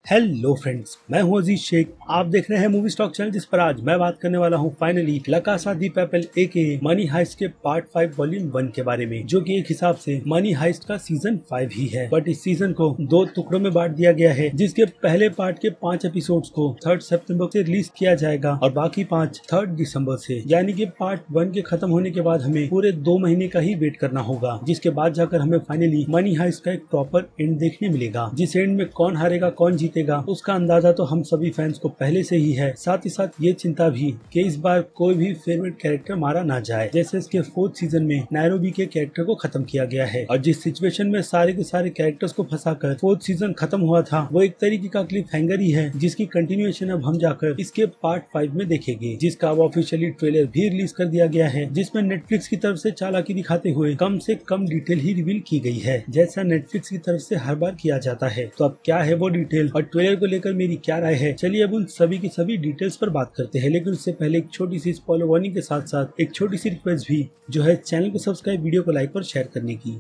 Hello friends, मैं हूं अजीज शेख। आप देख रहे हैं मूवी स्टॉक चैनल, जिस पर आज मैं बात करने वाला हूं फाइनली ला कासा दी पेपल एके मनी हाइस्ट के पार्ट 5 वॉल्यूम 1 के बारे में, जो कि एक हिसाब से मनी हाइस्ट का सीजन 5 ही है। बट इस सीजन को 2 टुकड़ों में बांट दिया गया है, जिसके पहले पार्ट के 5 एपिसोड्स को 3 सितंबर से रिलीज किया जाएगा और बाकी 5 3 दिसंबर से। यानी कि पार्ट 1 के खत्म होने के बाद हमें पूरे 2 महीने का ही वेट करना होगा, जिसके बाद जाकर हमें फाइनली मनी हाइस्ट का एक प्रॉपर एंड देखने मिलेगा। जिस एंड में कौन हारेगा कौन जीतेगा उसका अंदाजा तो हम सभी फैंस को पहले से ही है। साथ ही साथ ये चिंता भी कि इस बार कोई भी फेवरेट कैरेक्टर मारा ना जाए, जैसे इसके 4th सीजन में नैरोबी के कैरेक्टर को खत्म किया गया है। और जिस सिचुएशन में सारे के सारे कैरेक्टर्स को फंसाकर 4th सीजन खत्म हुआ था, वो एक तरीके का क्लिफ हैंगर ही है, जिसकी कंटिन्यूएशन अब हम जाकर इसके पार्ट 5 में देखेंगे, जिसका अब ऑफिशियली ट्रेलर भी रिलीज कर दिया गया है, जिसमें नेटफ्लिक्स की तरफ से चालाकी दिखाते हुए कम से कम डिटेल ही रिवील की गई है, जैसा नेटफ्लिक्स की तरफ से हर बार किया जाता है। तो अब क्या है वो डिटेल और ट्रेलर को लेकर मेरी क्या राय है, चलिए अब उन सभी की सभी डिटेल्स पर बात करते हैं। लेकिन उससे पहले एक छोटी सी स्पॉइलर वार्निंग के साथ साथ एक छोटी सी रिक्वेस्ट भी, जो है चैनल को सब्सक्राइब, वीडियो को लाइक और शेयर करने की।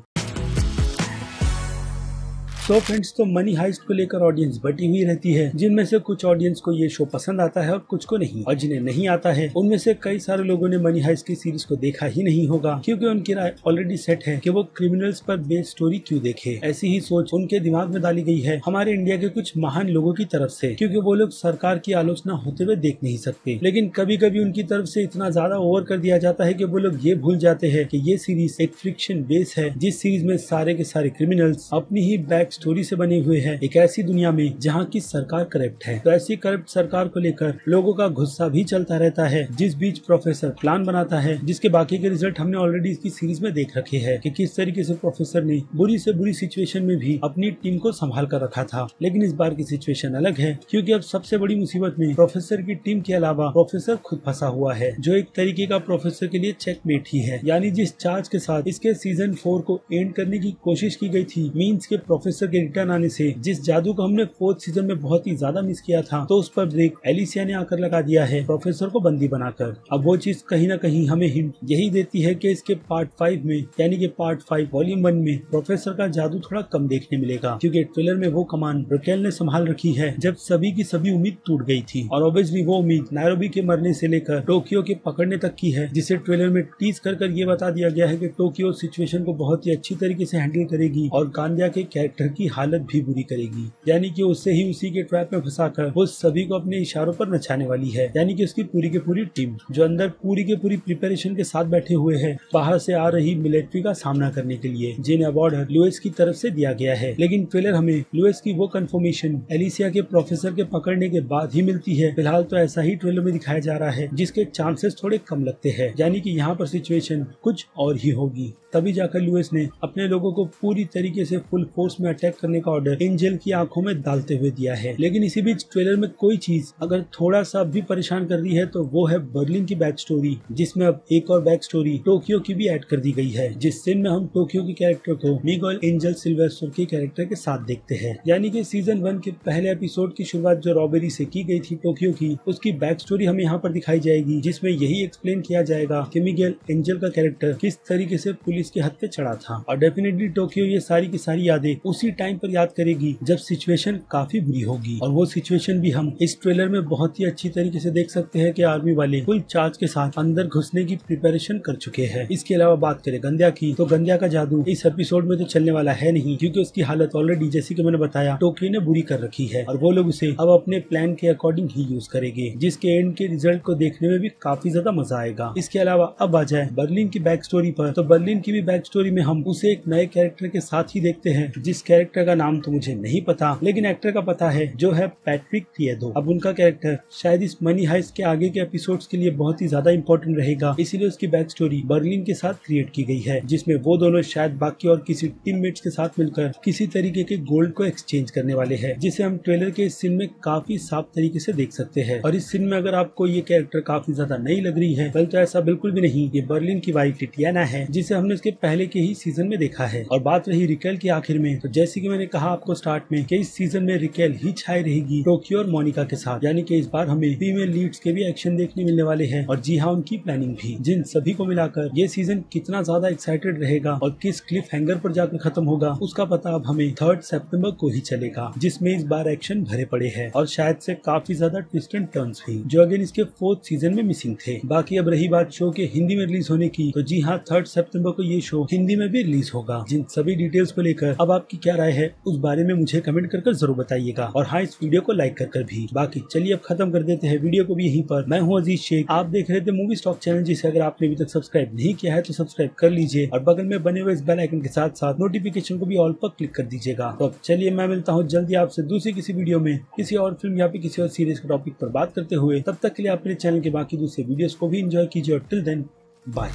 तो फ्रेंड्स, तो मनी हाइस्ट को लेकर ऑडियंस बटी हुई रहती है, जिनमें से कुछ ऑडियंस को ये शो पसंद आता है और कुछ को नहीं, और जिन्हें नहीं आता है उनमें से कई सारे लोगों ने मनी हाइस्ट की सीरीज को देखा ही नहीं होगा, क्योंकि उनकी राय ऑलरेडी सेट है कि वो क्रिमिनल्स पर बेस्ड स्टोरी क्यों देखे। ऐसी ही सोच उनके दिमाग में डाली गई है हमारे इंडिया के कुछ महान लोगों की तरफ से, क्योंकि वो लोग सरकार की आलोचना होते हुए देख नहीं सकते। लेकिन कभी कभी उनकी तरफ से इतना ज्यादा ओवर कर दिया जाता है कि वो लोग ये भूल जाते हैं कि ये सीरीज एक फ्रिक्शन बेस है, जिस सीरीज में सारे के सारे क्रिमिनल्स अपनी ही बैक स्टोरी से बने हुए है, एक ऐसी दुनिया में जहाँ की सरकार करप्ट है। तो ऐसी करप्ट सरकार को लेकर लोगों का गुस्सा भी चलता रहता है, जिस बीच प्रोफेसर प्लान बनाता है, जिसके बाकी के रिजल्ट हमने ऑलरेडी इसकी सीरीज में देख रखे हैं कि किस तरीके से प्रोफेसर ने बुरी से बुरी सिचुएशन में भी अपनी टीम को संभाल कर रखा था। लेकिन इस बार की सिचुएशन अलग है, क्योंकि अब सबसे बड़ी मुसीबत में प्रोफेसर की टीम के अलावा प्रोफेसर खुद फंसा हुआ है, जो एक तरीके का प्रोफेसर के लिए चेकमेट ही है। यानी जिस चार्ज के साथ इसके सीजन 4 को एंड करने की कोशिश की गई थी, मींस के प्रोफेसर के रिटर्न आने से जिस जादू को हमने 4th सीजन में बहुत ही ज्यादा मिस किया था, तो उस पर ब्रेक एलिसिया ने आकर लगा दिया है, प्रोफेसर को बंदी बनाकर। अब वो चीज कहीं ना कहीं हमें हिंट यही देती है कि इसके पार्ट 5 में, यानी कि पार्ट 5 वॉल्यूम 1 में प्रोफेसर का जादू थोड़ा कम देखने मिलेगा, क्योंकि ट्रेलर में वो कमान रकेल ने संभाल रखी है जब सभी की सभी उम्मीद टूट गई थी। और ऑब्वियसली वो उम्मीद नैरोबी के मरने से लेकर टोक्यो के पकड़ने तक की है, जिसे ट्रेलर में टीज कर ये बता दिया गया है कि टोक्यो सिचुएशन को बहुत ही अच्छी तरीके से हैंडल करेगी और गांधिया के कैरेक्टर की हालत भी बुरी करेगी। यानी कि उससे ही उसी के ट्रैप में फंसाकर वो सभी को अपने इशारों पर नचाने वाली है। यानी कि उसकी पूरी की पूरी टीम, जो अंदर पूरी की पूरी प्रिपरेशन के साथ बैठे हुए हैं बाहर से आ रही मिलिट्री का सामना करने के लिए, जिन्हें ऑर्डर लुइस की तरफ से दिया गया है। लेकिन ट्रेलर हमें लुइस की वो कंफर्मेशन एलिसिया के प्रोफेसर के पकड़ने के बाद ही मिलती है। फिलहाल तो ऐसा ही ट्रेलर में दिखाया जा रहा है, जिसके चांसेस थोड़े कम लगते हैं। यानी कि यहाँ पर सिचुएशन कुछ और ही होगी। तभी जाकर लुइस ने अपने लोगों को पूरी तरीके से फुल फोर्स में अटैक करने का ऑर्डर एंजल की आंखों में डालते हुए दिया है। लेकिन इसी बीच ट्रेलर में कोई चीज अगर थोड़ा सा भी परेशान कर रही है, तो वो है बर्लिन की बैक स्टोरी, जिसमें अब एक और बैक स्टोरी टोक्यो की भी ऐड कर दी गई है, जिस सीन में हम टोक्यो के कैरेक्टर को मिगेल एंजल सिल्वेस्टर के कैरेक्टर के साथ देखते हैं। यानी कि सीजन 1 के पहले एपिसोड की शुरुआत जो रॉबरी से की गई थी टोक्यो की, उसकी बैक स्टोरी हमें यहाँ पर दिखाई जाएगी, जिसमें यही एक्सप्लेन किया जाएगा कि मिगेल एंजल का कैरेक्टर किस तरीके से पुलिस के हाथ पे चढ़ा था। और डेफिनेटली टोक्यो ये सारी की सारी यादें उसी टाइम पर याद करेगी जब सिचुएशन काफी बुरी होगी। और वो सिचुएशन भी हम इस ट्रेलर में बहुत ही अच्छी तरीके से देख सकते हैं कि आर्मी वाले फुल चार्ज के साथ अंदर घुसने की प्रिपरेशन कर चुके हैं। इसके अलावा बात करें गंध्या की, तो गंध्या का जादू इस एपिसोड में तो चलने वाला है नहीं, क्योंकि उसकी हालत ऑलरेडी, जैसे कि मैंने बताया, टोक्यो ने बुरी कर रखी है और वो लोग उसे अब अपने प्लान के अकॉर्डिंग ही यूज करेंगे, जिसके एंड के रिजल्ट को देखने में भी काफी ज्यादा मजा आएगा। इसके अलावा अब आ जाए बर्लिन की बैक स्टोरी पर, तो बर्लिन की भी बैक स्टोरी में हम उसे एक नए कैरेक्टर के साथ ही देखते हैं, जिस कैरेक्टर का नाम तो मुझे नहीं पता, लेकिन एक्टर का पता है, जो है पैट्रिक थिएडो। अब उनका कैरेक्टर शायद इस मनी हाइस्ट के आगे के एपिसोड्स के लिए बहुत ही ज्यादा इंपॉर्टेंट रहेगा, इसीलिए उसकी बैक स्टोरी बर्लिन के साथ क्रिएट की गई है, जिसमें वो दोनों शायद बाकी और किसी टीममेट्स के साथ मिलकर किसी तरीके के गोल्ड को एक्सचेंज करने वाले हैं, जिसे हम ट्रेलर के इस सीन में काफी साफ तरीके से देख सकते हैं। और इस सीन में अगर आपको ये कैरेक्टर काफी ज्यादा नई लग रही है, तो ऐसा बिल्कुल भी नहीं, ये बर्लिन की वाइफ टिटियाना है, जिसे हमने उसके पहले के ही सीजन में देखा है। और बात रही रिकेल की आखिर में, तो जैसे कि मैंने कहा आपको स्टार्ट में कि इस सीजन में रिकेल ही छाई रहेगी टोक्यो और मोनिका के साथ, यानी कि इस बार हमें फीमेल लीड्स के भी एक्शन देखने मिलने वाले हैं और जी हाँ उनकी प्लानिंग भी। जिन सभी को मिलाकर ये सीजन कितना ज्यादा एक्साइटेड रहेगा और किस क्लिफ हैंगर पर जाकर खत्म होगा उसका पता अब हमें 3 सितंबर को ही चलेगा, जिसमें इस बार एक्शन भरे पड़े हैं और शायद से काफी ज्यादा ट्विस्ट एंड टर्न्स भी, जो अगेन इसके 4th सीजन में मिसिंग थे। बाकी अब रही बात शो के हिंदी में रिलीज होने की, तो जी हाँ 3 सितंबर को ये शो हिंदी में भी रिलीज होगा। जिन सभी डिटेल्स को लेकर अब आपकी क्या राय है उस बारे में मुझे कमेंट कर जरूर बताइएगा और हाँ इस वीडियो को लाइक कर भी। बाकी चलिए अब खत्म कर देते हैं वीडियो को भी यहीं पर। मैं हूँ अजीज शेख, आप देख रहे थे मूवी स्टॉक चैनल, जिसे अगर आपने अभी तक सब्सक्राइब नहीं किया है तो सब्सक्राइब कर लीजिए और बगल में बने हुए इस बेल आइकन के साथ साथ नोटिफिकेशन को भी ऑल पर क्लिक कर दीजिएगा। तो अब चलिए मैं मिलता हूँ जल्दी आपसे दूसरी किसी वीडियो में किसी और फिल्म या फिर किसी और सीरीज के टॉपिक पर बात करते हुए। तब तक के लिए अपने चैनल के बाकी दूसरे वीडियोस को भी एंजॉय कीजिए और टिल देन बाय।